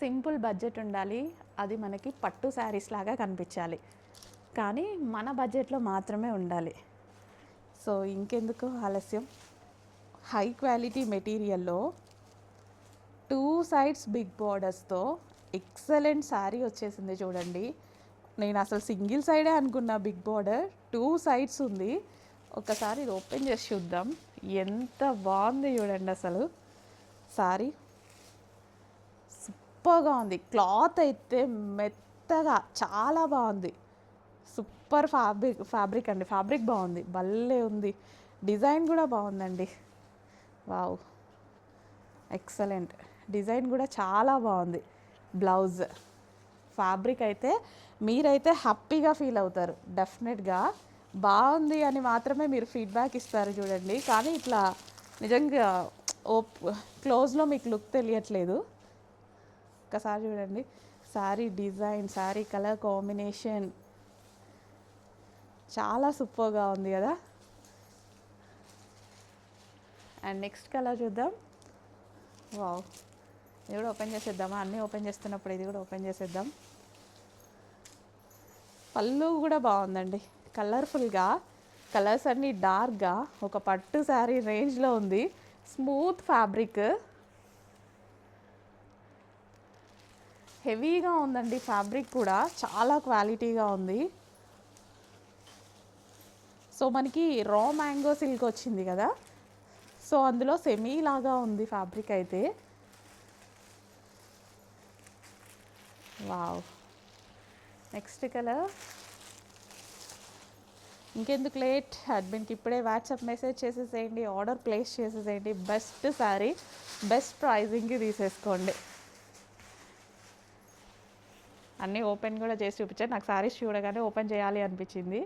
Simple budget ఉండాలి. అది మనకి పట్టు శారీస్ లాగా కనిపించాలి. కానీ మన బడ్జెట్లో మాత్రమే ఉండాలి. సో ఇంకెందుకు ఆలస్యం, హై క్వాలిటీ మెటీరియల్లో 2 సైడ్స్ బిగ్ బార్డర్స్తో ఎక్సలెంట్ శారీ వచ్చేసింది చూడండి. నేను అసలు సింగిల్ సైడే అనుకున్నా, బిగ్ బార్డర్ 2 సైడ్స్ ఉంది. ఒకసారి ఇది ఓపెన్ చేసి చూద్దాం. ఎంత బాగుంది చూడండి అసలు శారీ. సూపర్గా ఉంది. క్లాత్ అయితే మెత్తగా చాలా బాగుంది. సూపర్ ఫ్యాబ్రిక్ అండి. ఫ్యాబ్రిక్ బాగుంది, భలే ఉంది. డిజైన్ కూడా బాగుందండి. Wow, excellent. డిజైన్ కూడా చాలా బాగుంది. బ్లౌజ్ ఫ్యాబ్రిక్ అయితే మీరైతే హ్యాపీగా ఫీల్ అవుతారు. డెఫినెట్గా బాగుంది అని మాత్రమే మీరు ఫీడ్బ్యాక్ ఇస్తారు చూడండి. కానీ ఇట్లా నిజంగా క్లోజ్లో మీకు లుక్ తెలియట్లేదు. ఒకసారి చూడండి sari design, sari colour combination చాలా సూపర్గా ఉంది కదా. అండ్ నెక్స్ట్ కలర్ చూద్దాం. వావ్, ఇది కూడా ఓపెన్ చేసేద్దామా? అన్నీ ఓపెన్ చేస్తున్నప్పుడు ఇది కూడా ఓపెన్ చేసేద్దాం. పళ్ళు కూడా బాగుందండి, కలర్ఫుల్గా. కలర్స్ అన్నీ డార్క్గా ఒక పట్టు శారీ రేంజ్లో ఉంది. స్మూత్ ఫ్యాబ్రిక్, హెవీగా ఉందండి. ఫ్యాబ్రిక్ కూడా చాలా క్వాలిటీగా ఉంది. సో మనకి రా మ్యాంగో సిల్క్ వచ్చింది కదా, సో అందులో సెమీ లాగా ఉంది ఫ్యాబ్రిక్ అయితే. Wow, next colour. ఇంకెందుకు లేట్, అడ్మిన్కి ఇప్పుడే వాట్సాప్ మెసేజ్ చేసేసేయండి, ఆర్డర్ ప్లేస్ చేసేసేయండి. బెస్ట్ శారీ బెస్ట్ ప్రైజింగ్కి తీసేసుకోండి. అన్నీ ఓపెన్ కూడా చేసి చూపించాను. నాకు శారీస్ చూడగానే ఓపెన్ చేయాలి అనిపించింది.